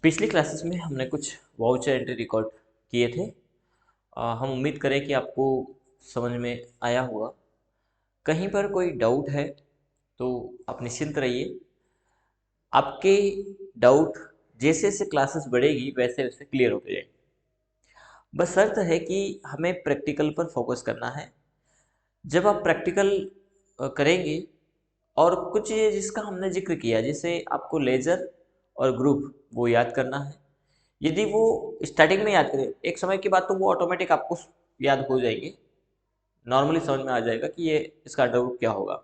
पिछली क्लासेस में हमने कुछ वाउचर एंट्री रिकॉर्ड किए थे। हम उम्मीद करें कि आपको समझ में आया होगा। कहीं पर कोई डाउट है तो आप निश्चिंत रहिए। आपके डाउट जैसे जैसे क्लासेस बढ़ेगी वैसे वैसे क्लियर होते जाएंगे। बस शर्त है कि हमें प्रैक्टिकल पर फोकस करना है। जब आप प्रैक्टिकल करेंगे और कुछ ये जिसका हमने जिक्र किया, जैसे आपको लेजर और ग्रुप वो याद करना है। यदि वो स्टार्टिंग में याद करें, एक समय के बाद तो वो ऑटोमेटिक आपको याद हो जाएंगे, नॉर्मली समझ में आ जाएगा कि ये इसका अंडर रूट क्या होगा।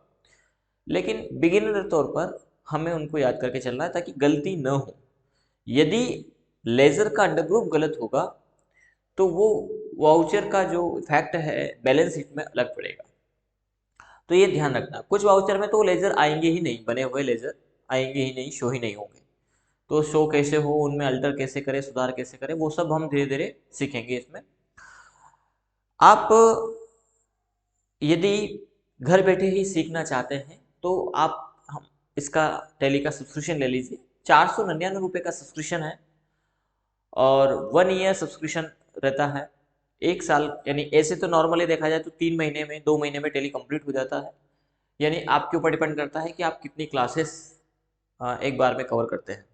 लेकिन बिगिनर तौर पर हमें उनको याद करके चलना है ताकि गलती न हो। यदि लेजर का अंडर ग्रुप गलत होगा तो वो वाउचर का जो इफेक्ट है बैलेंस शीट में अलग पड़ेगा। तो ये ध्यान रखना, कुछ वाउचर में तो लेजर आएंगे ही नहीं, बने हुए लेजर आएंगे ही नहीं, शो ही नहीं होंगे। तो शो कैसे हो, उनमें अल्टर कैसे करें, सुधार कैसे करें, वो सब हम धीरे धीरे सीखेंगे इसमें। आप यदि घर बैठे ही सीखना चाहते हैं तो आप हम इसका टैली का सब्सक्रिप्शन ले लीजिए। 499 रुपये का सब्सक्रिप्शन है और 1 ईयर सब्सक्रिप्शन रहता है। 1 साल, यानी ऐसे तो नॉर्मली देखा जाए तो 3 महीने में, 2 महीने में टैली कंप्लीट हो जाता है। यानी आपके ऊपर डिपेंड करता है कि आप कितनी क्लासेस एक बार में कवर करते हैं।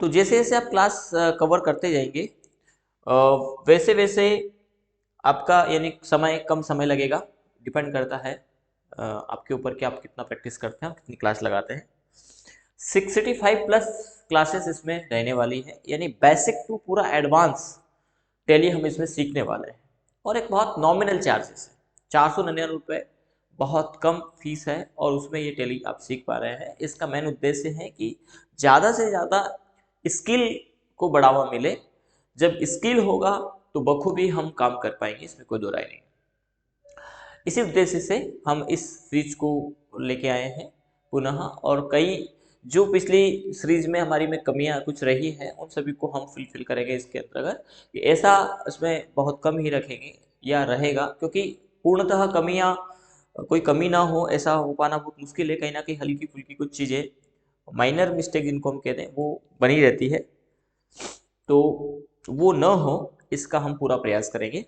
तो जैसे जैसे आप क्लास कवर करते जाएंगे अ, वैसे वैसे आपका यानी समय कम समय लगेगा। डिपेंड करता है आपके ऊपर कि आप कितना प्रैक्टिस करते हैं, आप कितनी क्लास लगाते हैं। 65+ क्लासेस इसमें रहने वाली है, यानी बेसिक टू पूरा एडवांस टैली हम इसमें सीखने वाले हैं। और एक बहुत नॉमिनल चार्जेस है, 499 रुपये बहुत कम फीस है और उसमें ये टैली आप सीख पा रहे हैं। इसका मेन उद्देश्य है कि ज़्यादा से ज़्यादा स्किल को बढ़ावा मिले। जब स्किल होगा तो बखूबी हम काम कर पाएंगे, इसमें कोई दो राय नहीं। इसी उद्देश्य से हम इस सीरीज को लेके आए हैं पुनः। और कई जो पिछली सीरीज में हमारी में कमियां कुछ रही हैं उन सभी को हम फुलफिल करेंगे इसके अंतर्गत। कि ऐसा इसमें बहुत कम ही रखेंगे या रहेगा, क्योंकि पूर्णतः कमियां कोई कमी ना हो ऐसा हो पाना बहुत मुश्किल है। कहीं ना कहीं हल्की फुल्की कुछ चीज़ें, माइनर मिस्टेक जिनको हम कहते हैं, वो बनी रहती है। तो वो न हो इसका हम पूरा प्रयास करेंगे।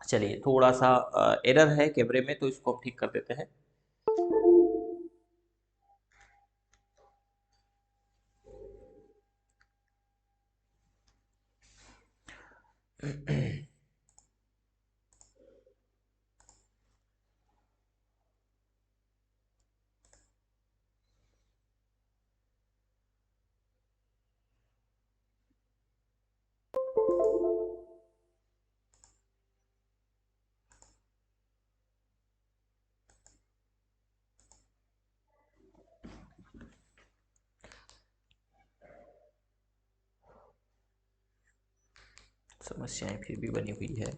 चलिए, थोड़ा सा एरर है कैमरे में तो इसको हम ठीक कर देते हैं। समस्याएं फिर भी बनी हुई है।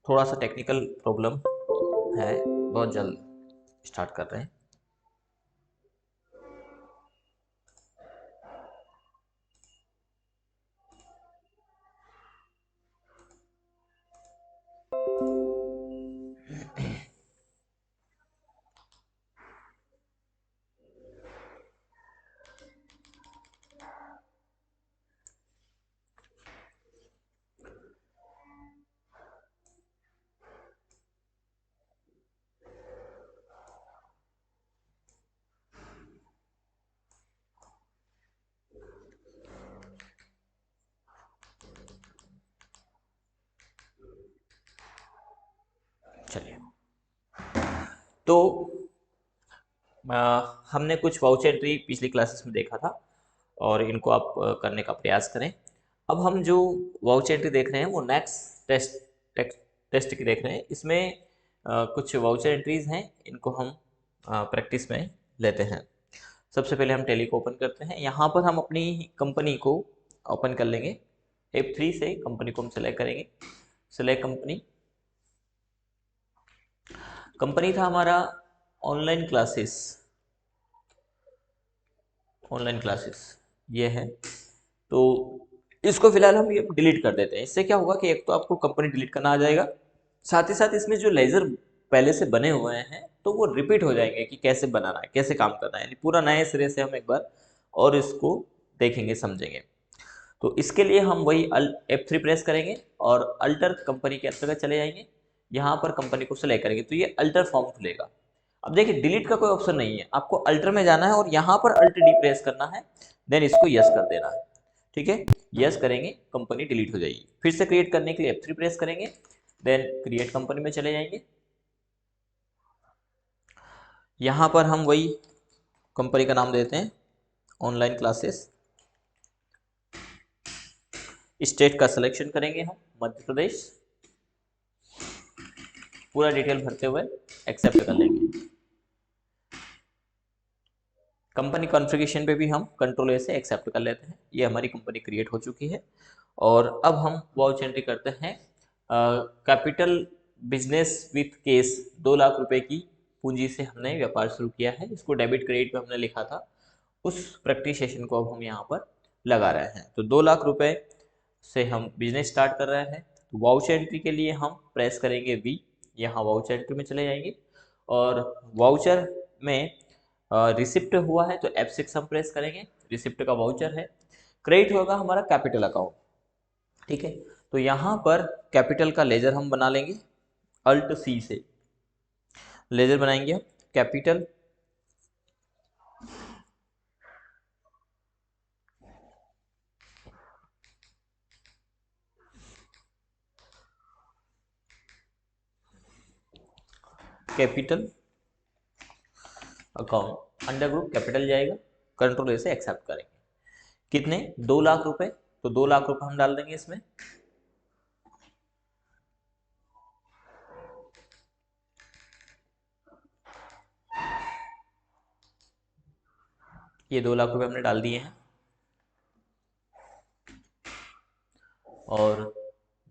थोड़ा सा टेक्निकल प्रॉब्लम है, बहुत जल्द स्टार्ट कर रहे हैं। चलिए, तो हमने कुछ वाउचर एंट्री पिछली क्लासेस में देखा था और इनको आप करने का प्रयास करें। अब हम जो वाउचर एंट्री देख रहे हैं वो नेक्स्ट टेस्ट की देख रहे हैं। इसमें कुछ वाउचर एंट्रीज हैं, इनको हम प्रैक्टिस में लेते हैं। सबसे पहले हम टैली को ओपन करते हैं। यहाँ पर हम अपनी कंपनी को ओपन कर लेंगे। F3 से कंपनी को हम सेलेक्ट करेंगे। सेलेक्ट कंपनी, कंपनी था हमारा ऑनलाइन क्लासेस, ऑनलाइन क्लासेस ये है। तो इसको फिलहाल हम ये डिलीट कर देते हैं। इससे क्या होगा कि एक तो आपको कंपनी डिलीट करना आ जाएगा, साथ ही साथ इसमें जो लेजर पहले से बने हुए हैं तो वो रिपीट हो जाएंगे कि कैसे बनाना है, कैसे काम करना है, यानी पूरा नए सिरे से हम एक बार और इसको देखेंगे, समझेंगे। तो इसके लिए हम वही F3 प्रेस करेंगे और अल्टर कंपनी के अंतर्गत चले जाएंगे। यहाँ पर कंपनी को सेलेक्ट करेंगे तो ये अल्टर फॉर्म खुलेगा। अब देखिए डिलीट का कोई ऑप्शन नहीं है, आपको अल्टर में जाना है और यहाँ पर अल्ट डी प्रेस करना है, देन इसको यस कर देना है। ठीक है, यस करेंगे, कंपनी डिलीट हो जाएगी। फिर से क्रिएट करने के लिए F3 प्रेस करेंगे, देन क्रिएट कंपनी में चले जाएंगे। यहाँ पर हम वही कंपनी का नाम देते हैं ऑनलाइन क्लासेस। स्टेट का सिलेक्शन करेंगे हम मध्य प्रदेश, पूरा डिटेल भरते हुए एक्सेप्ट कर लेंगे। कंपनी कॉन्फ़िगरेशन पे भी हम कंट्रोल ए से एक्सेप्ट कर लेते हैं। ये हमारी कंपनी क्रिएट हो चुकी है। और अब हम वाउच एंट्री करते हैं। Capital business with case 2 lakh रुपए की पूंजी से हमने व्यापार शुरू किया है। इसको डेबिट क्रेडिट पे हमने लिखा था, उस प्रैक्टिस सेशन को अब हम यहाँ पर लगा रहे हैं। तो 2 लाख रुपए से हम बिजनेस स्टार्ट कर रहे हैं। तो वाउच एंट्री के लिए हम प्रेस करेंगे वी, यहाँ वाउचर एंट्री में चले जाएंगे और वाउचर में रिसिप्ट हुआ है तो F6 हम प्रेस करेंगे, रिसिप्ट का वाउचर है। क्रेडिट होगा हमारा कैपिटल अकाउंट। ठीक है, तो यहाँ पर कैपिटल का लेजर हम बना लेंगे, अल्ट सी से लेजर बनाएंगे हम capital. Capital account under group capital जाएगा, कंट्रोल ए से एक्सेप्ट करेंगे। कितने? 2 लाख रुपए, तो 2 लाख रुपए हम डाल देंगे इसमें। ये 2 लाख रुपए हमने डाल दिए हैं और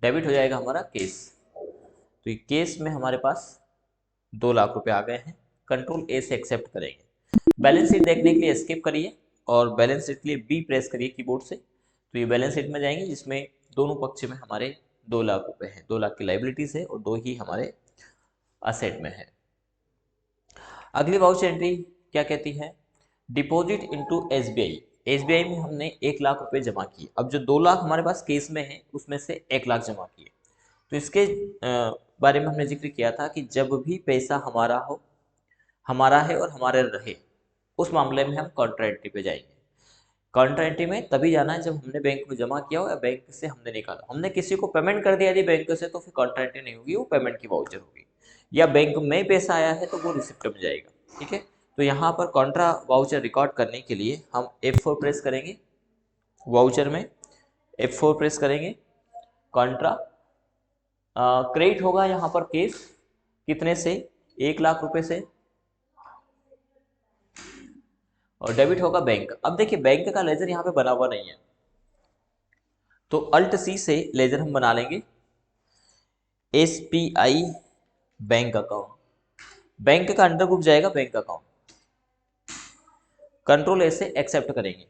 डेबिट हो जाएगा हमारा केस। तो ये केस में हमारे पास 2 लाख रुपए आ गए हैं। कंट्रोल ए से एक्सेप्ट करेंगे। बैलेंस शीट देखने के लिए एस्केप करिए और बैलेंस शीट के लिए बी प्रेस करिए कीबोर्ड से। तो ये बैलेंस शीट में जाएंगे जिसमें दोनों पक्ष में हमारे 2 लाख रुपए हैं। 2 लाख की लाइबिलिटीज है और 2 ही हमारे असेट में है। अगली वाउचर एंट्री क्या कहती है? Deposit into SBI. एसबीआई में हमने 1 लाख रुपए जमा किए। अब जो 2 लाख हमारे पास केस में है उसमें से 1 लाख जमा किए। तो इसके बारे में हमने जिक्र किया था कि जब भी पैसा हमारा हो, हमारा है और हमारे रहे, उस मामले में हम कॉन्ट्रा एंट्री पे जाएंगे। कॉन्ट्रा एंट्री में तभी जाना है जब हमने बैंक में जमा किया हो या बैंक से हमने निकाला। हमने किसी को पेमेंट कर दिया यदि बैंक से, तो फिर कॉन्ट्रा एंट्री नहीं होगी, वो पेमेंट की वाउचर होगी। या बैंक में पैसा आया है तो वो रिसिप्ट में जाएगा। ठीक है, तो यहाँ पर कॉन्ट्रा वाउचर रिकॉर्ड करने के लिए हम F4 प्रेस करेंगे। वाउचर में F4 प्रेस करेंगे। कॉन्ट्रा क्रेडिट होगा यहाँ पर केस कितने से? 1 लाख रुपए से, और डेबिट होगा बैंक। अब देखिए बैंक का लेजर यहाँ पे बना हुआ नहीं है, तो अल्ट सी से लेजर हम बना लेंगे। SBI बैंक अकाउंट, बैंक का अंडर ग्रुप जाएगा बैंक अकाउंट। कंट्रोल ए से एक्सेप्ट करेंगे।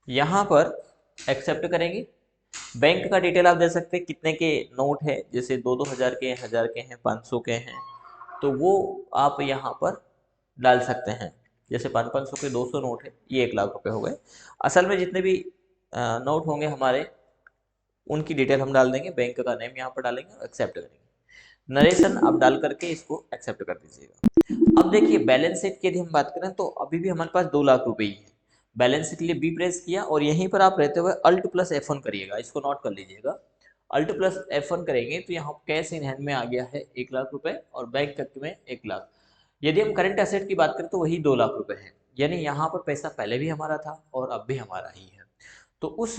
यहां पर एक्सेप्ट करेंगे। बैंक का डिटेल आप दे सकते हैं, कितने के नोट है, जैसे 2-2 हज़ार के, 1000 के हैं, 500 के हैं, तो वो आप यहाँ पर डाल सकते हैं। जैसे 500 के 200 नोट है, ये 1 लाख रुपए हो गए। असल में जितने भी नोट होंगे हमारे, उनकी डिटेल हम डाल देंगे, बैंक का नेम यहाँ पर डालेंगे और एक्सेप्ट करेंगे। नरेशन आप डाल करके इसको एक्सेप्ट कर दीजिएगा। अब देखिए बैलेंस शीट की यदि हम बात करें तो अभी भी हमारे पास 2 लाख रुपए ही है। बैलेंस शीट के लिए बी प्रेस किया और यहीं पर आप रहते हुए अल्ट प्लस F1 करिएगा, इसको नोट कर लीजिएगा। अल्ट प्लस F1 करेंगे तो यहाँ कैश इन हैंड में आ गया है 1,00,000 रुपए और बैंक तक में 1,00,000। यदि हम करंट एसेट की बात करें तो वही 2,00,000 रुपए है, यानी यहाँ पर पैसा पहले भी हमारा था और अब भी हमारा ही है। तो उस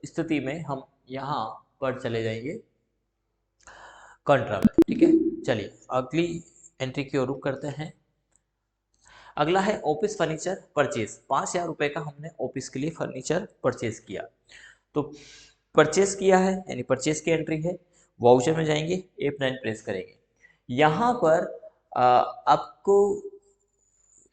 स्थिति में हम यहाँ पर चले जाएंगे कंट्रा में, ठीक है। चलिए अगली एंट्री की ओर रुख करते हैं। अगला है ऑफिस फर्नीचर परचेज। 5,000 रुपए का हमने ऑफिस के लिए फर्नीचर परचेज किया। तो परचेज किया है यानी परचेज की एंट्री है। वाउचर में जाएंगे, F9 प्रेस करेंगे। यहाँ पर आपको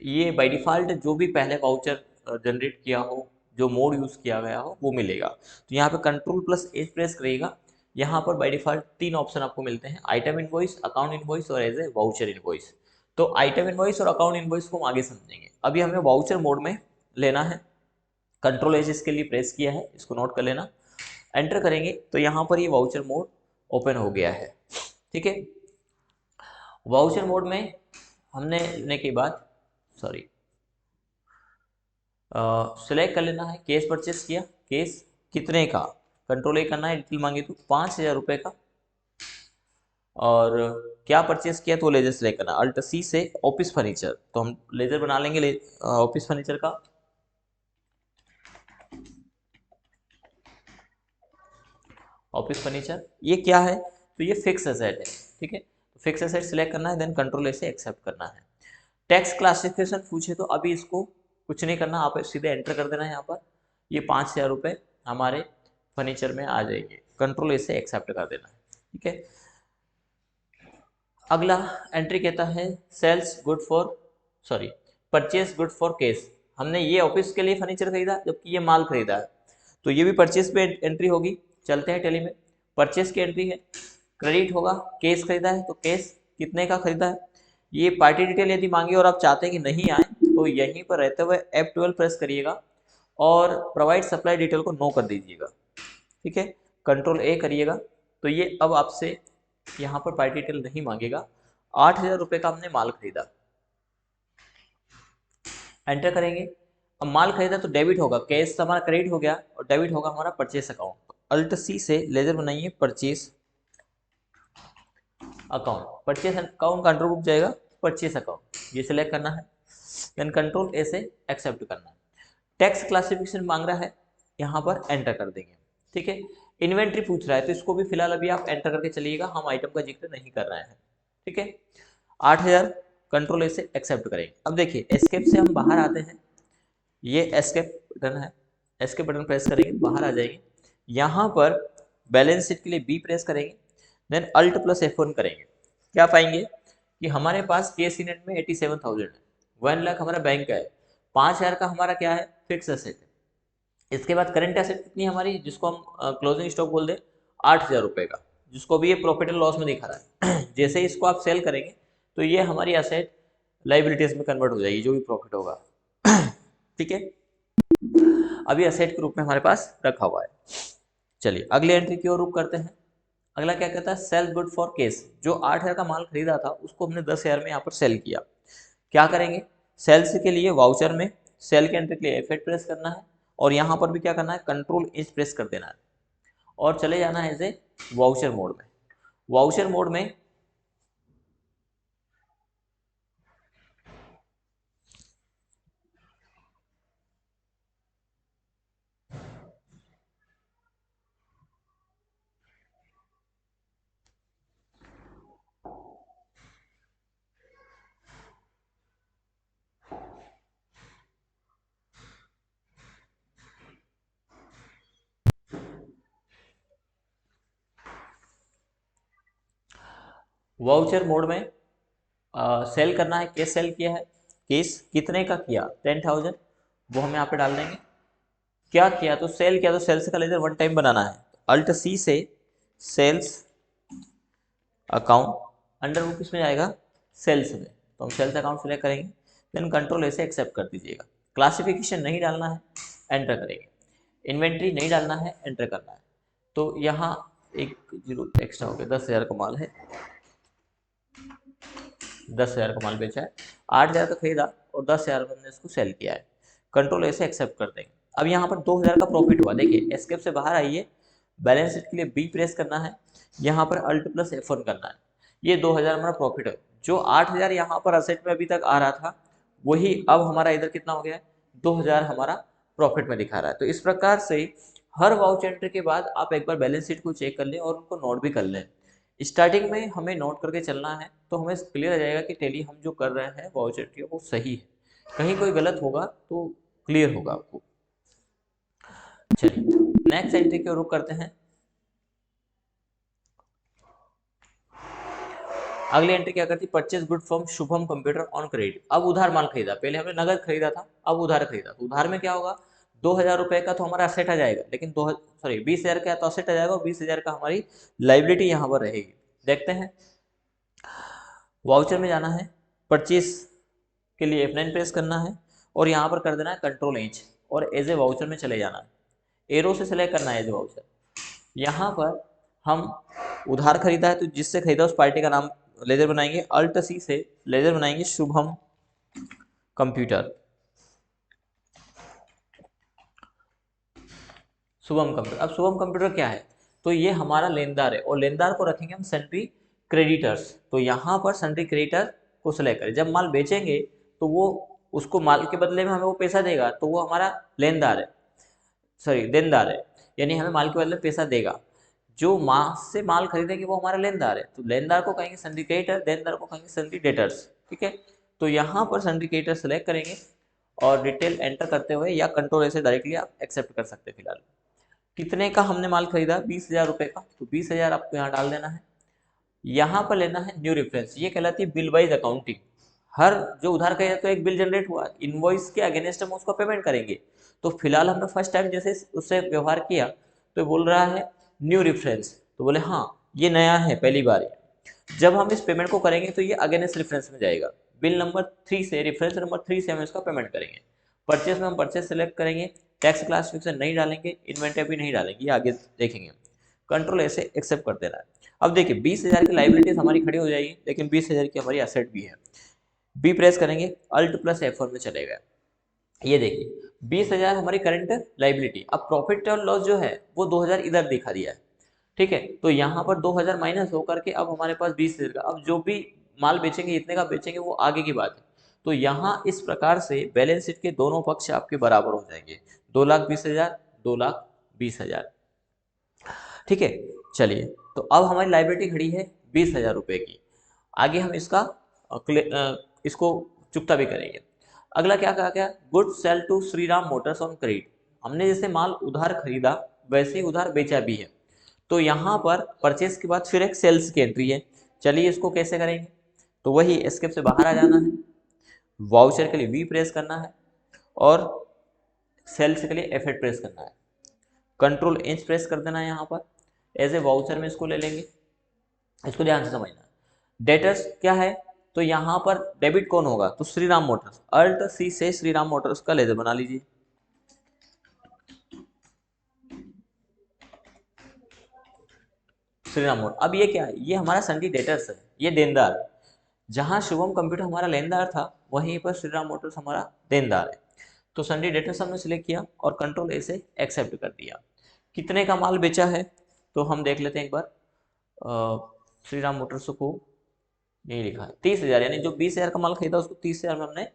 ये बाय डिफ़ॉल्ट जो भी पहले वाउचर जनरेट किया हो, जो मोड यूज़ किया गया हो वो मिलेगा। तो यहाँ पे कंट्रोल प्लस एच प्रेस करिएगा। यहाँ पर बाय डिफ़ॉल्ट 3 ऑप्शन आपको मिलते हैं, आइटम इनवॉइस, अकाउंट इनवॉइस और एज ए वाउचर इनवॉइस। तो आइटम इनवॉइस और अकाउंट इनवॉइस को हम आगे समझेंगे, अभी हमें वाउचर मोड में लेना है। कंट्रोल एच इसके लिए प्रेस किया है, इसको नोट कर लेना। एंटर करेंगे तो यहाँ पर ये वाउचर मोड ओपन हो गया है, ठीक है। वाउचर मोड में हमने लेने के बाद सेलेक्ट कर लेना है। केस परचेस किया, केस कितने का, कंट्रोल ए करना है, डिटेल मांगे तो 5,000 रुपये का। और क्या परचेस किया तो लेजर सेलेक्ट करना, अल्ट सी से ऑफिस फर्नीचर। तो हम लेजर बना लेंगे ऑफिस फर्नीचर का। ऑफिस फर्नीचर ये क्या है, तो ये फिक्स एसेट है, ठीक है। तो फिक्स एसेट सिलेक्ट करना है, देन कंट्रोल ए से एक्सेप्ट करना है। टैक्स क्लासिफिकेशन पूछे तो अभी इसको कुछ नहीं करना, आप सीधे एंटर कर देना है। यहाँ पर ये 5,000 रुपये हमारे फर्नीचर में आ जाएंगे, कंट्रोल ए से एक्सेप्ट कर देना है, ठीक है। अगला एंट्री कहता है sales good for purchase good for case. हमने ये ऑफिस के लिए फर्नीचर खरीदा जबकि ये माल खरीदा है, तो ये भी परचेज पे एंट्री होगी। चलते हैं टैली में, परचेज की एंट्री है, क्रेडिट होगा, केस खरीदा है तो केस कितने का खरीदा है। ये पार्टी डिटेल यदि मांगे और आप चाहते हैं कि नहीं आए तो यहीं पर रहते हुए F12 प्रेस करिएगा और प्रोवाइड सप्लाई डिटेल को नो कर दीजिएगा, ठीक है। कंट्रोल ए करिएगा तो ये अब आपसे यहाँ पर पार्टी डिटेल नहीं मांगेगा। 8,000 रुपये का हमने माल खरीदा, एंटर करेंगे। अब माल खरीदा तो डेबिट होगा, कैश हमारा क्रेडिट हो गया और डेबिट होगा हमारा परचेस अकाउंट। अल्ट सी से लेजर बनाइए purchase account, purchase account control book जाएगा परचेस अकाउंट, ये सिलेक्ट करना है, देन कंट्रोल ए से एक्सेप्ट करना है। टैक्स क्लासिफिकेशन मांग रहा है, यहाँ पर एंटर कर देंगे, ठीक है। इन्वेंट्री पूछ रहा है तो इसको भी फिलहाल अभी आप एंटर करके चलिएगा, हम आइटम का जिक्र नहीं कर रहे हैं, ठीक है। 8,000 कंट्रोल ए से एक्सेप्ट करेंगे। अब देखिए एस्केप से हम बाहर आते हैं, ये एस्केप बटन है, एस्केप बटन प्रेस करेंगे बाहर आ जाएंगे। यहाँ पर बैलेंस शीट के लिए बी प्रेस करेंगे, देन अल्ट प्लस F1 करेंगे। क्या पाएंगे कि हमारे पास केस इन में 87,000 है, 1,00,000 हमारा बैंक का है, 5,000 का हमारा क्या है फिक्स एसेट है। इसके बाद करंट एसेट कितनी हमारी, जिसको हम क्लोजिंग स्टॉक बोल दें 8,000 रुपये का, जिसको भी ये प्रॉफिट एंड लॉस में दिखा रहा है। जैसे ही इसको आप सेल करेंगे तो ये हमारी एसेट लाइबिलिटीज में कन्वर्ट हो जाएगी, जो भी प्रॉफिट होगा, ठीक है। अभी एसेट के रूप में हमारे पास रखा हुआ है। चलिए अगली एंट्री की ओर रुख करते हैं। अगला क्या कहता है सेल गुड फॉर केस। जो 8,000 का माल खरीदा था उसको हमने 10,000 में यहाँ पर सेल किया। क्या करेंगे, सेल्स के लिए वाउचर में सेल के एंट्री के लिए F8 प्रेस करना है और यहाँ पर भी क्या करना है कंट्रोल एच प्रेस कर देना है और चले जाना है एज ए वाउचर मोड में। वाउचर मोड में सेल करना है, केस सेल किया है, केस कितने का किया 10,000, वो हम यहाँ पे डाल देंगे। क्या किया तो सेल किया, तो सेल्स का लेजर वन टाइम बनाना है, अल्ट सी से सेल्स अकाउंट अंडर बुक किस में जाएगा सेल्स में, तो हम सेल्स अकाउंट सेलेक्ट करेंगे, देन कंट्रोल ऐसे एक्सेप्ट कर दीजिएगा। क्लासिफिकेशन नहीं डालना है, एंटर करेंगे। इन्वेंट्री नहीं डालना है, एंटर करना है। तो यहाँ एक जीरो एक्स्ट्रा हो गया, 10,000 का माल है, 10,000 का माल बेचा है, 8,000 का खरीदा और 10,000 में हमने इसको सेल किया है। कंट्रोल ए से एक्सेप्ट कर देंगे। अब यहाँ पर 2000 का प्रॉफिट हुआ, देखिए एस्केप से बाहर आइए, बैलेंस शीट के लिए बी प्रेस करना है, यहाँ पर अल्ट प्लस F1 करना है। ये 2000 हमारा प्रॉफिट है। जो 8000 यहाँ पर असेट में अभी तक आ रहा था, वही अब हमारा इधर कितना हो गया है, 2000 हमारा प्रॉफिट में दिखा रहा है। तो इस प्रकार से हर वाउचर एंट्री के बाद आप एक बार बैलेंस शीट को चेक कर लें और उनको नोट भी कर लें। स्टार्टिंग में हमें नोट करके चलना है, तो हमें क्लियर हो जाएगा कि टेली हम जो कर रहे हैं वाउचर एंट्री वो सही है। कहीं कोई गलत होगा तो क्लियर होगा आपको। चलिए नेक्स्ट एंट्री की ओर रुख करते हैं। अगली एंट्री क्या करती, purchase good from Shubham computer on credit. अब उधार माल खरीदा, पहले हमने नगद खरीदा था, अब उधार खरीदा। तो उधार में क्या होगा, 2000 रुपए का तो हमारा असेट आ जाएगा, लेकिन 20,000 का तो असेट आ जाएगा और 20,000 का हमारी लाइबिलिटी यहाँ पर रहेगी। देखते हैं, वाउचर में जाना है, परचेज के लिए F9 प्रेस करना है और यहाँ पर कर देना है कंट्रोल H और एज ए वाउचर में चले जाना है। एरो से सिलेक्ट करना है एज ए वाउचर। यहाँ पर हम उधार खरीदा है तो जिससे खरीदा उस पार्टी का नाम लेजर बनाएंगे, अल्ट सी से लेजर बनाएंगे शुभम कंप्यूटर। शुभम कंप्यूटर, अब शुभम कंप्यूटर क्या है, तो ये हमारा लेनदार है और लेनदार को रखेंगे हम सेंट्री क्रेडिटर्स। तो यहाँ पर सेंट्री क्रेडिटर को सिलेक्ट करें। जब माल बेचेंगे तो वो उसको माल के बदले में हमें वो पैसा देगा, तो वो हमारा लेनदार है, सॉरी देनदार है, यानी हमें माल के बदले पैसा देगा। जो माल से माल खरीदेंगे वो हमारा लेनदार है, तो लेनदार को कहेंगे सेंट्री क्रेडिटर, देनदार को कहेंगे सेंट्री डेटर्स। ठीक है, तो यहाँ पर सेंट्री क्रेडिटर सेलेक्ट करेंगे और डिटेल एंटर करते हुए या कंट्रोल ऐसे डायरेक्टली आप एक्सेप्ट कर सकते हैं। फिलहाल कितने का हमने माल खरीदा, 20,000 रुपये का, तो 20,000 आपको यहाँ डाल देना है। यहाँ पर लेना है न्यू रेफरेंस, ये कहलाती है बिल वाइज अकाउंटिंग। हर जो उधार खरीदा तो एक बिल जनरेट हुआ, इनवॉइस के अगेंस्ट हम उसको पेमेंट करेंगे। तो फिलहाल हमने फर्स्ट टाइम जैसे उससे व्यवहार किया तो बोल रहा है न्यू रेफरेंस, तो बोले हाँ ये नया है पहली बार। जब हम इस पेमेंट को करेंगे तो ये अगेंस्ट रेफरेंस में जाएगा, बिल नंबर 3 से, रेफरेंस नंबर 3 से हम इसका पेमेंट करेंगे। परचेस में हम परचेस सेलेक्ट करेंगे, टैक्स क्लासिफिकेशन नहीं डालेंगे, इन्वेंटरी भी नहीं डालेंगे, ये आगे देखेंगे। कंट्रोल ऐसे एक्सेप्ट कर देना है। अब देखिए 20,000 की लाइबिलिटीज हमारी खड़ी हो जाएगी, लेकिन 20,000 की हमारी एसेट भी है। बी प्रेस करेंगे, अल्ट प्लस F1 में चलेगा। ये देखिए 20,000 हमारी करंट लाइबिलिटी। अब प्रॉफिट और लॉस जो है वो 2,000 इधर दिखा दिया है। ठीक है, तो यहाँ पर 2,000 माइनस होकर के अब हमारे पास 20,000 का, अब जो भी माल बेचेंगे इतने का बेचेंगे वो आगे की बात है। तो यहाँ इस प्रकार से बैलेंस शीट के दोनों पक्ष आपके बराबर हो जाएंगे, 2,20,000, 2,20,000। ठीक है, चलिए तो अब हमारी लाइबिलिटी खड़ी है 20,000 रुपये की। आगे हम इसको चुकता भी करेंगे। अगला क्या कहा गया, good sale to Shriram motors on credit. हमने जैसे माल उधार खरीदा वैसे ही उधार बेचा भी है, तो यहाँ पर परचेस के बाद फिर एक सेल्स की एंट्री है। चलिए इसको कैसे करेंगे, तो वही एस्केप से बाहर आ जाना है, वाउचर के लिए वी प्रेस करना है और सेल्स के लिए F8 प्रेस करना है। कंट्रोल H प्रेस कर देना है। यहाँ पर एज ए वाउचर में इसको ले लेंगे, इसको ध्यान से समझना। डेटर्स क्या है, तो यहाँ पर डेबिट कौन होगा, तो श्रीराम मोटर्स, अल्ट सी से श्रीराम मोटर्स का लेजर बना लीजिए। श्रीराम मोटर, अब ये क्या है, ये हमारा सन्डी डेटर्स है, ये देनदार। जहां शुभम कंप्यूटर हमारा लेनदार था वहीं पर श्रीराम मोटर्स हमारा देनदार है। तो सन्डी डेटर्स हमने सिलेक्ट किया और कंट्रोल ए से एक्सेप्ट कर दिया। कितने का माल बेचा है, तो हम देख लेते हैं एक बार। श्रीराम मोटर्स को यही लिखा है 30,000, यानी जो 20,000 का माल खरीदा उसको 30,000 में हमने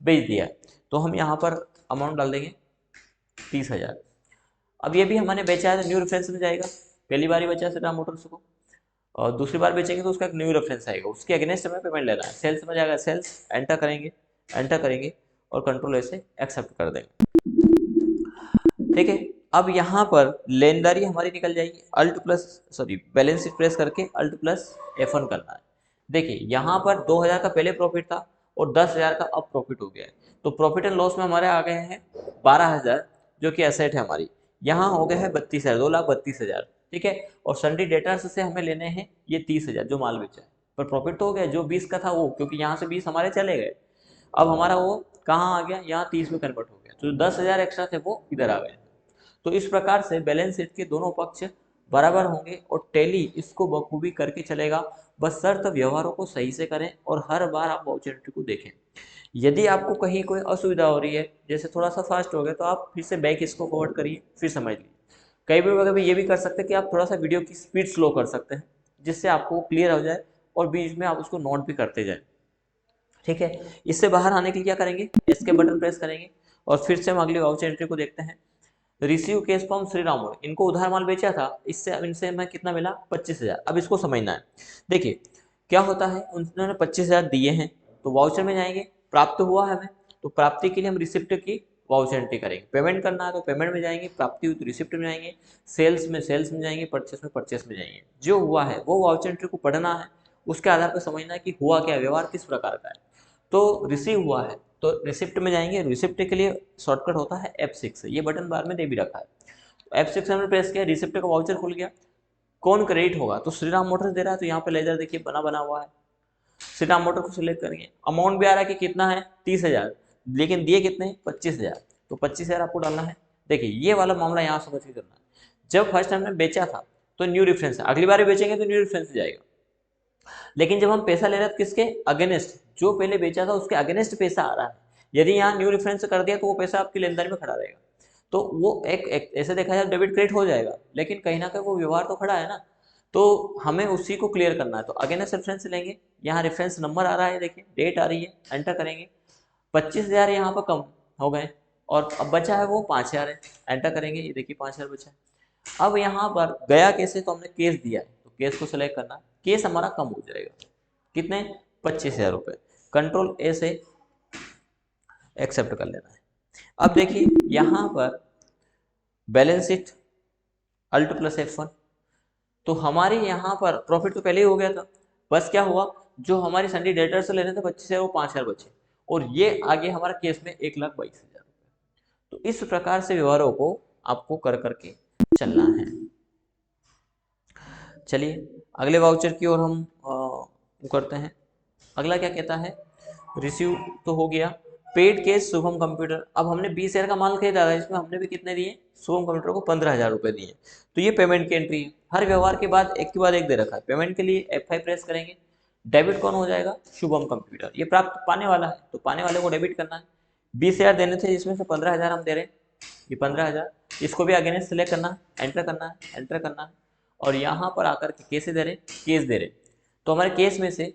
बेच दिया। तो हम यहाँ पर अमाउंट डाल देंगे 30,000। अब ये भी हमने बेचा है तो न्यू रेफरेंस में जाएगा, पहली बार ही बेचा है श्रीराम मोटर्स को, और दूसरी बार बेचेंगे तो उसका एक न्यू रेफरेंस आएगा, उसके अगेंस्ट हमें पेमेंट लेना है। सेल्स में जाएगा, सेल्स एंटर करेंगे, एंटर करेंगे और कंट्रोल ऐसे एक्सेप्ट कर देंगे। ठीक है, अब यहाँ पर लेनदारी हमारी निकल जाएगी, बैलेंस शीट प्रेस करके अल्ट प्लस F1 करना है। देखिए यहाँ पर 2,000 का पहले प्रॉफिट था और 10,000 का अब प्रॉफिट हो गया है। तो प्रॉफिट एंड लॉस में हमारे आ गए हैं 12,000 जो कि एसेट है हमारी, यहाँ हो गया है 32,000, 2,32,000। ठीक है, और सन्डी डेटर्स से हमें लेने हैं ये 30,000 जो माल बेचा है, पर प्रॉफिट तो हो गया, जो 20 का था वो, क्योंकि यहाँ से 20 हमारे चले गए, अब हमारा वो कहाँ आ गया, यहाँ 30 में कन्वर्ट हो गया, तो 10,000 एक्स्ट्रा थे वो इधर आ गए। तो इस प्रकार से बैलेंस शीट के दोनों पक्ष बराबर होंगे और टैली इसको बखूबी करके चलेगा, बस शर्त व्यवहारों को सही से करें और हर बार आप वाउचर एंट्री को देखें। यदि आपको कहीं कोई असुविधा हो रही है, जैसे थोड़ा सा फास्ट हो गया, तो आप फिर से बैक इसको फॉरवर्ड करिए, फिर समझ लीजिए। कई बार अगर ये भी कर सकते हैं कि आप थोड़ा सा वीडियो की स्पीड स्लो कर सकते हैं, जिससे आपको क्लियर हो जाए और बीच में आप उसको नोट भी करते जाए। ठीक है, इससे बाहर आने के लिए क्या करेंगे, एस्केप बटन प्रेस करेंगे और फिर से हम अगली वाउचर एंट्री को देखते हैं। रिसीव केस फ्रॉम श्रीराम मोड़, इनको उधार माल बेचा था, इससे अब इनसे हमें कितना मिला, 25,000। अब इसको समझना है। देखिए क्या होता है, उन्होंने 25,000 दिए हैं, तो वाउचर में जाएंगे, प्राप्त हुआ है हमें, तो प्राप्ति के लिए हम रिसिप्ट की वाउचर एंट्री करेंगे। पेमेंट करना है तो पेमेंट में जाएंगे, प्राप्ति हुई तो रिसिप्ट में जाएंगे, सेल्स में जाएंगे, परचेस में जाएंगे। जो हुआ है वो वाउचर एंट्री को पढ़ना है, उसके आधार पर समझना है कि हुआ क्या, व्यवहार किस प्रकार का है। तो रिसीव हुआ है तो रिसिप्ट में जाएंगे, रिसिप्ट के लिए शॉर्टकट होता है F6, ये बटन बार में दे भी रखा है। F6 हमने प्रेस किया, रिसिप्ट का वाउचर खुल गया। कौन क्रेडिट होगा, तो श्रीराम मोटर्स दे रहा है, तो यहाँ पे लेजर देखिए बना हुआ है, श्रीराम मोटर को सिलेक्ट करेंगे। अमाउंट भी आ रहा है कि कितना है, 30,000, लेकिन दिए कितने, 25,000, तो 25,000 आपको डालना है। देखिए ये वाला मामला यहाँ समझ के करना है। जब फर्स्ट हमने बेचा था तो न्यू रेफरेंस है, अगली बार बेचेंगे तो न्यू रेफरेंस जाएगा। लेकिन जब हम पैसा ले रहे हैं तो किसके अगेंस्ट, जो पहले बेचा था उसके अगेंस्ट पैसा आ रहा है। यदि यहाँ न्यू रेफरेंस कर दिया तो वो पैसा आपके लेन देन में खड़ा रहेगा, तो वो एक ऐसे देखा जाए डेबिट क्रेडिट हो जाएगा, लेकिन कहीं ना कहीं वो व्यवहार तो खड़ा है ना, तो हमें उसी को क्लियर करना है। तो अगेंस्ट रेफरेंस लेंगे, यहाँ रेफरेंस नंबर आ रहा है, देखिए डेट आ रही है, एंटर करेंगे। 25,000 यहाँ पर कम हो गए और अब बचा है वो 5,000 है, एंटर करेंगे, ये देखिए 5,000 बचा है। अब यहाँ पर गया कैसे, तो हमने केस दिया है, तो केस को सिलेक्ट करना, केस हमारा कम हो जाएगा, कितने, 25,000 रुपये। कंट्रोल ए से एक्सेप्ट कर लेना है। अब देखिए यहाँ पर balance sheet alt plus F1, तो हमारे यहाँ पर प्रॉफिट तो पहले ही हो गया था, बस क्या हुआ, जो हमारी सन्डी डेटर से लेने थे 25,000 वो 5,000 बचे, और ये आगे हमारा केस में 1,22,000 रुपये। तो इस प्रकार से व्यवहारों को आपको कर करके चलना है। चलिए अगले वाउचर की ओर हम करते हैं। अगला क्या कहता है, रिसीव तो हो गया, पेड केस शुभम कंप्यूटर। अब हमने 20,000 का माल खरीदा था, इसमें हमने भी कितने दिए, शुभम कंप्यूटर को 15,000 रुपये दिए, तो ये पेमेंट की एंट्री है। हर व्यवहार के बाद एक के बाद एक दे रखा है। पेमेंट के लिए F5 प्रेस करेंगे, डेबिट कौन हो जाएगा, शुभम कंप्यूटर, ये प्राप्त पाने वाला है, तो पाने वाले को डेबिट करना है। 20,000 देने थे, जिसमें से 15,000 हम दे रहे हैं, ये 15,000, इसको भी अगेंस्ट सेलेक्ट करना है, एंटर करना है, एंटर करना है, और यहाँ पर आकर के कैसे दे रहे, केस दे रहे, तो हमारे केस में से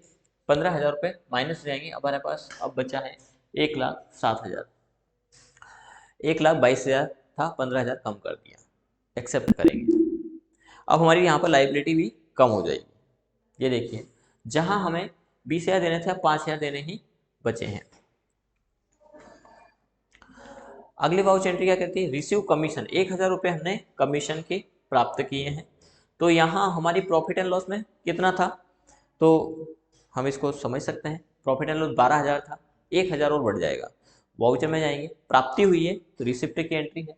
15,000 रुपये माइनस हो जाएंगे। अब हमारे पास अब बचा है 1,07,000, 1,22,000 था, 15,000 कम कर दिया, एक्सेप्ट करेंगे। अब हमारी यहाँ पर लाइबिलिटी भी कम हो जाएगी। ये देखिए जहाँ हमें 20,000 देने थे, अब 5,000 देने ही बचे हैं। अगली वाउचर एंट्री क्या कहती है, रिसीव कमीशन, 1,000 रुपये हमने कमीशन के प्राप्त किए हैं। तो यहाँ हमारी प्रॉफिट एंड लॉस में कितना था, तो हम इसको समझ सकते हैं, प्रॉफिट एंड लॉस 12,000 था, 1,000 और बढ़ जाएगा। वाउचर में जाएंगे, प्राप्ति हुई है तो रिसिप्ट की एंट्री है।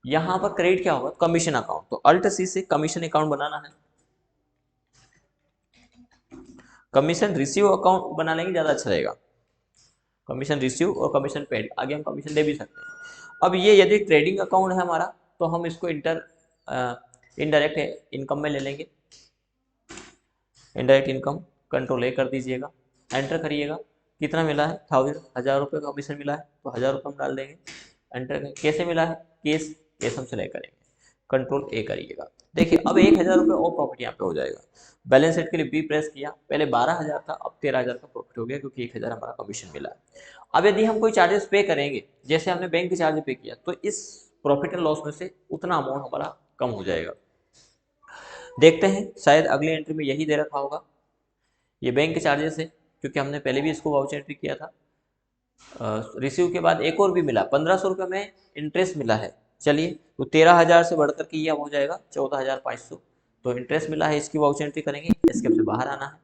यहाँ पर क्रेडिट क्या होगा, कमीशन अकाउंट, तो अल्ट सी से कमीशन अकाउंट बनाना है। कमीशन रिसीव अकाउंट बना लेंगे, ज़्यादा अच्छा रहेगा। कमीशन रिसीव और कमीशन पेड, आगे हम कमीशन दे भी सकते हैं। अब ये यदि ट्रेडिंग अकाउंट है हमारा, तो हम इसको इनडायरेक्ट इनकम में ले लेंगे। इनडायरेक्ट इनकम कंट्रोल ए कर दीजिएगा, एंटर करिएगा, कितना मिला है, 1,000 रुपये का कमीशन मिला है, तो 1,000 रुपये हम डाल देंगे, एंटर करेंगे। कैसे मिला है, केस हम सिलेक्ट करेंगे, कंट्रोल ए करिएगा। देखिए अब 1,000 रुपये और प्रॉफिट यहाँ पे हो जाएगा। बैलेंस शीट के लिए बी प्रेस किया, पहले 12,000 था, अब 13,000 का प्रॉफिट हो गया, क्योंकि 1,000 हमारा कमीशन मिला है। अब यदि हम कोई चार्जेस पे करेंगे, जैसे हमने बैंक के चार्ज पे किया, तो इस प्रॉफिट एंड लॉस में से उतना अमाउंट हमारा कम हो जाएगा। देखते हैं, शायद अगली एंट्री में यही दे रखा होगा, ये बैंक के चार्जेस है, क्योंकि हमने पहले भी इसको वाउचर एंट्री किया था। रिसीव के बाद एक और भी मिला, 1,500 रुपये में इंटरेस्ट मिला है। चलिए तो 13,000 से बढ़कर के ये अब हो जाएगा 14,500, तो इंटरेस्ट मिला है, इसकी वाउचर एंट्री करेंगे। एस्केप से बाहर आना है,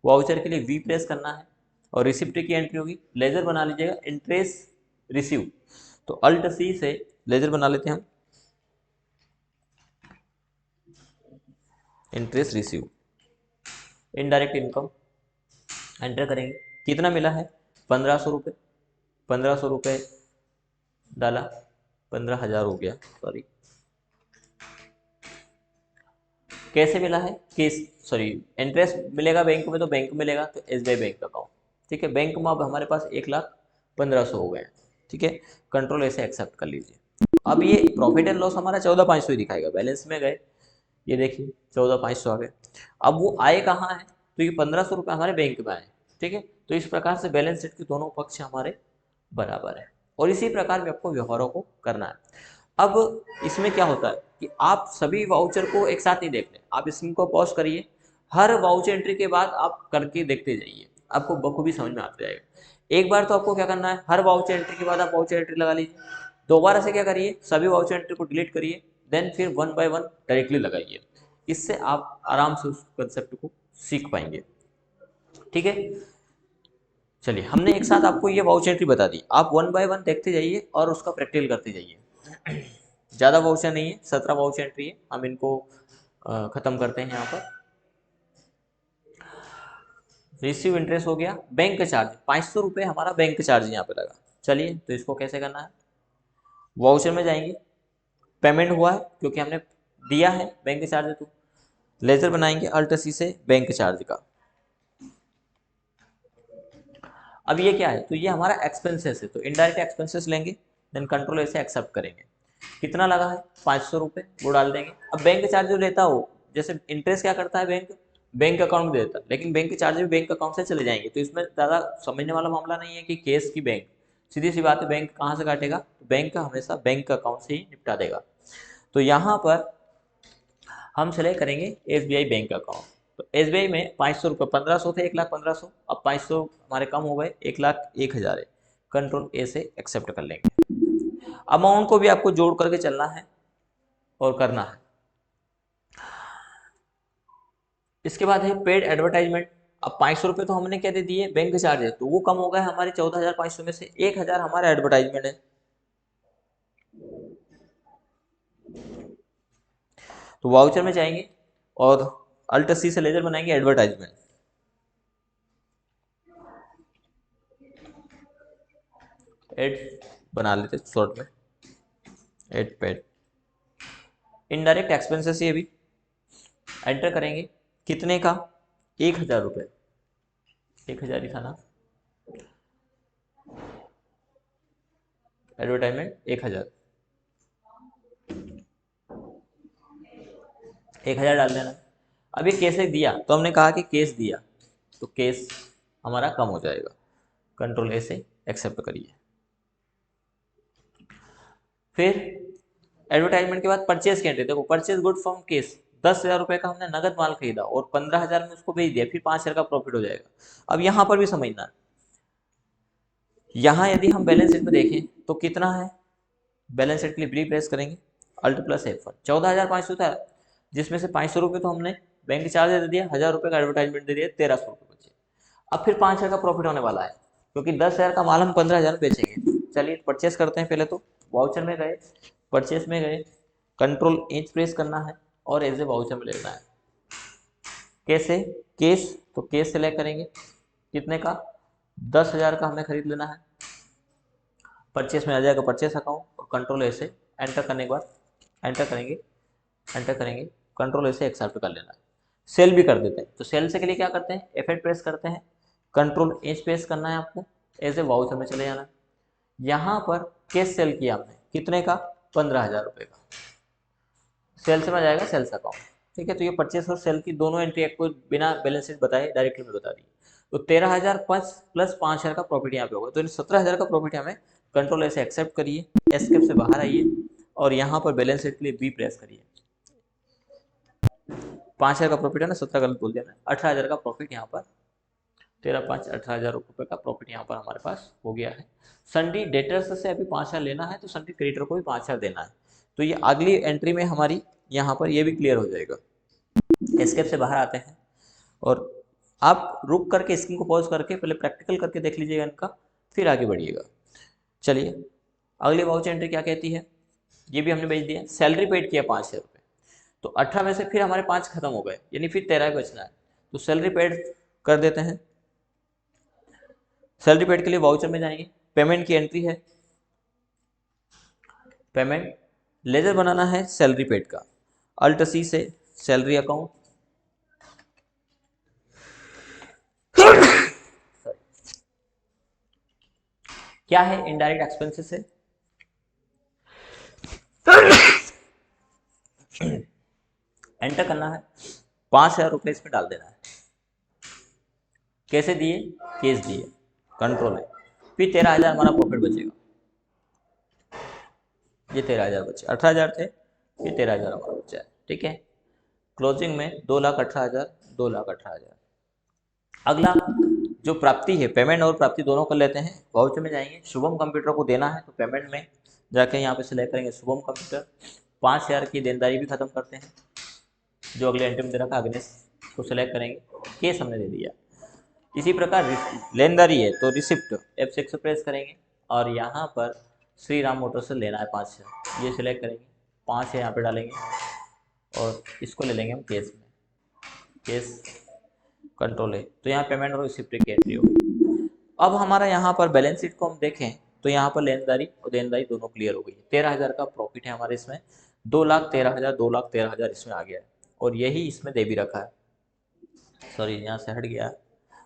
वाउचर के लिए वी प्रेस करना है, और रिसिप्ट की एंट्री होगी, लेजर बना लीजिएगा, इंटरेस्ट रिसीव, तो अल्ट सी से लेजर बना लेते हैं हम, interest receive, indirect income, enter करेंगे, कितना मिला है, 1,500 रुपये, 1,500 रुपये डाला, 15,000 हो गया, सॉरी। कैसे मिला है, केस सॉरी इंटरेस्ट मिलेगा बैंक में, तो बैंक मिलेगा तो SBI बैंक अकाउंट, ठीक है। बैंक में अब हमारे पास 1,00,000 1500 हो गए, ठीक है। कंट्रोल ऐसे एक्सेप्ट कर लीजिए। अब ये प्रॉफिट एंड लॉस हमारा 14,500 ही दिखाएगा, बैलेंस में गए, ये देखिए 14,500 आ गए। अब वो आए कहाँ है, तो ये 1500 रुपये हमारे बैंक में आए, ठीक है। तो इस प्रकार से बैलेंस शीट के दोनों पक्ष हमारे बराबर है, और इसी प्रकार में आपको व्यवहारों को करना है। अब इसमें क्या होता है कि आप सभी वाउचर को एक साथ नहीं देख रहे, आप इसको को पॉज करिए, हर वाउचर एंट्री के बाद आप करके देखते जाइए, आपको बखूबी समझ में आता जाएगा। एक बार तो आपको क्या करना है, हर वाउचर एंट्री के बाद आप वाउचर एंट्री लगा लीजिए। दोबारा से क्या करिए, सभी वाउचर एंट्री को डिलीट करिए, देन फिर 1 बाय 1 डायरेक्टली लगाइए। इससे आप आराम से उस कंसेप्ट को सीख पाएंगे, ठीक है। चलिए, हमने एक साथ आपको ये वाउचर एंट्री बता दी, आप 1 बाय 1 देखते जाइए और उसका प्रैक्टिकल करते जाइए। ज़्यादा वाउचर नहीं है, 17 वाउचर एंट्री है, हम इनको ख़त्म करते हैं यहाँ पर। रिसीव इंटरेस्ट हो गया, बैंक चार्ज 500 रुपये हमारा बैंक चार्ज यहाँ पे लगा। चलिए, तो इसको कैसे करना है, वाउचर में जाएंगे, पेमेंट हुआ है क्योंकि हमने दिया है बैंक चार्ज, तो लेजर बनाएंगे अल्ट सी से बैंक चार्ज का। अब ये क्या है, तो ये हमारा एक्सपेंसेस है, तो इनडायरेक्ट एक्सपेंसेस लेंगे, देन कंट्रोल ऐसे एक्सेप्ट करेंगे। कितना लगा है, 500 रुपये, वो डाल देंगे। अब बैंक चार्ज जो लेता हो, जैसे इंटरेस्ट क्या करता है बैंक, बैंक अकाउंट में देता है, लेकिन बैंक के चार्ज भी बैंक अकाउंट से चले जाएंगे, तो इसमें ज़्यादा समझने वाला मामला नहीं है कि केस की बैंक, सीधी सी बात है, बैंक कहाँ से काटेगा, तो बैंक का हमेशा बैंक अकाउंट से ही निपटा देगा। तो यहाँ पर हम सेलेक्ट करेंगे SBI बैंक अकाउंट, तो SBI में 500 रुपये, 1500 थे, 1,15,000, अब 500 हमारे कम हो गए, 1,01,000 है। कंट्रोल ए से एक्सेप्ट कर लेंगे। अमाउंट को भी आपको जोड़ करके चलना है और करना है। इसके बाद है पेड एडवर्टाइजमेंट। अब 500 रुपये तो हमने क्या दे दिए, बैंक चार्ज है, तो वो कम हो गए हमारे 14,500 में से, 1,000 हमारा एडवर्टाइजमेंट है। तो वाउचर में जाएंगे और अल्ट सी से लेजर बनाएंगे एडवर्टाइजमेंट, एड बना लेते शॉर्ट में, एड पेड। इनडायरेक्ट एक्सपेंसेस ये भी एंटर करेंगे, कितने का, 1,000 रुपये, 1,000 ही था ना, एडवर्टाइजमेंट 1,000, 1,000 डाल देना। अब ये कैसे दिया, तो हमने कहा कि केस दिया, तो केस हमारा कम हो जाएगा, कंट्रोल ए से एक्सेप्ट करिए। फिर एडवर्टाइजमेंट के बाद परचेज की एंट्री, देखो परचेज गुड फ्रॉम केस, 10,000 रुपये का हमने नगद माल खरीदा और 15,000 में उसको बेच दिया, फिर 5,000 का प्रॉफिट हो जाएगा। अब यहाँ पर भी समझना, यहाँ यदि हम बैलेंस शीट में देखें तो कितना है, बैलेंस शीट के लिए बी प्रेस करेंगे, अल्ट प्लस F1, 14,500 था, जिसमें से 500 रुपये तो हमने बैंक चार्ज दे दिया, 1,000 रुपये का एडवर्टाइजमेंट दे दिया, 1,300 रुपये बचे। अब फिर 5,000 का प्रॉफिट होने वाला है, क्योंकि 10,000 का माल हम 15,000 बेचेंगे। चलिए परचेस करते हैं, पहले तो वाउचर में गए, परचेस में गए, कंट्रोल एच प्रेस करना है और एज ए वाउचर में लेना है। कैसे, केस, तो केस सेलेक्ट करेंगे, कितने का, 10,000 का हमें खरीद लेना है। परचेस में आ जाएगा परचेस अकाउंट, और कंट्रोल ऐसे एंटर करने के बाद एंटर करेंगे, एंटर करेंगे, कंट्रोल ऐसे एक्सेप्ट कर लेना है। सेल भी कर देते हैं, तो सेल से के लिए क्या करते हैं, F8 प्रेस करते हैं, कंट्रोल एच प्रेस करना है आपको, एज ए वाउचर में चले जाना है। यहाँ पर कैश सेल किया हमने, कितने का, 15,000 रुपये का, सेल से में आ जाएगा सेल्स अकाउंट, ठीक है। तो ये परचेस और सेल की दोनों एंट्री आपको बिना बैलेंस शीट बताए डायरेक्टली में बता दी। तो 13,000 प्लस 5,000 का प्रॉफिट यहाँ पे होगा, तो 17,000 का प्रॉफिट हमें, कंट्रोल ऐसे एक्सेप्ट करिए, एस्केप से बाहर आइए और यहाँ पर बैलेंस शीट के लिए बी प्रेस करिए। 5,000 का प्रॉफिट है ना, 17 गलत बोल दिया ना, 18,000 का प्रॉफिट यहाँ पर, 13,5 18,000 रुपये का प्रॉफिट यहाँ पर हमारे पास हो गया है। सन्डी डेटर्स से अभी 5,000 लेना है, तो सन्डी क्रेडिटर को भी 5,000 देना है, तो ये अगली एंट्री में हमारी यहाँ पर ये भी क्लियर हो जाएगा। एस्केप से बाहर आते हैं और आप रुक करके स्क्रीन को पॉज करके पहले प्रैक्टिकल करके देख लीजिएगा इनका, फिर आगे बढ़िएगा। चलिए, अगली वाउचर एंट्री क्या कहती है, ये भी हमने भेज दिया, सैलरी पेड किया 5,000 रुपये, तो 18 में से फिर हमारे 5 खत्म हो गए, यानी फिर 13 बचना है, तो सैलरी पेड कर देते हैं। सैलरी पेड के लिए वाउचर में जाएंगे, पेमेंट की एंट्री है, पेमेंट लेजर बनाना है सैलरी पेड का, अल्ट सी से सैलरी अकाउंट, क्या है इनडायरेक्ट एक्सपेंसेस है, एंटर करना है, 5,000 रुपये इसमें डाल देना है। कैसे दिए, केस दिए, कंट्रोल है, फिर 13,000 हमारा प्रॉफिट बचेगा। ये 13,000 बचे, 18,000 थे, ये 13,000 हमारा बचा है। ठीक है, क्लोजिंग में 2,18,000, 2,18,000। अगला जो प्राप्ति है, पेमेंट और प्राप्ति दोनों कर लेते हैं। वाउचर में जाएंगे, शुभम कंप्यूटर को देना है तो पेमेंट में जाके यहाँ पे सिलेक्ट करेंगे शुभम कंप्यूटर। 5,000 की देनदारी भी खत्म करते हैं, जो अगले एंट्री में दे रखा अग्निश को सिलेक्ट करेंगे, केस हमने दे दिया। इसी प्रकार लेनदारी है तो रिसिप्ट F6 से प्रेस करेंगे और यहाँ पर श्री राम मोटर से लेना है 5,000, ये सिलेक्ट करेंगे, 5 यहाँ पे डालेंगे और इसको ले लेंगे हम केस में, केस कंट्रोल है तो यहाँ पेमेंट और रिसिप्ट की एंट्री होगी। अब हमारा यहाँ पर बैलेंस शीट को हम देखें तो यहाँ पर लेनदारी और देनदारी दोनों क्लियर हो गई है। 13,000 का प्रॉफिट है हमारे इसमें, 2,13,000, 2,13,000 इसमें आ गया है और यही इसमें दे भी रखा है। सॉरी यहाँ से हट गया,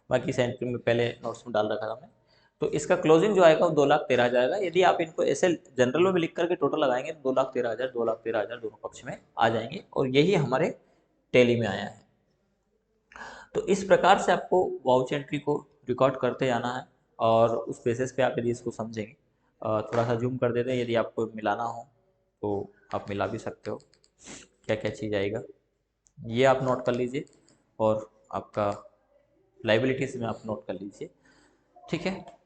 बाकी इस एंट्री में पहले नोट्स में डाल रखा था मैं। तो इसका क्लोजिंग जो आएगा वो 2,13,000 जाएगा। यदि आप इनको ऐसे जनरल में लिख करके टोटल लगाएंगे तो 2,13,000, 2,13,000 दोनों पक्ष में आ जाएंगे और यही हमारे टैली में आया है। तो इस प्रकार से आपको वाउच एंट्री को रिकॉर्ड करते जाना है और उस बेसिस पे आप यदि इसको समझेंगे। थोड़ा सा जूम कर देते हैं, यदि आपको मिलाना हो तो आप मिला भी सकते हो, क्या क्या चीज़ आएगा ये आप नोट कर लीजिए और आपका लाइबिलिटीज़ में आप नोट कर लीजिए। ठीक है।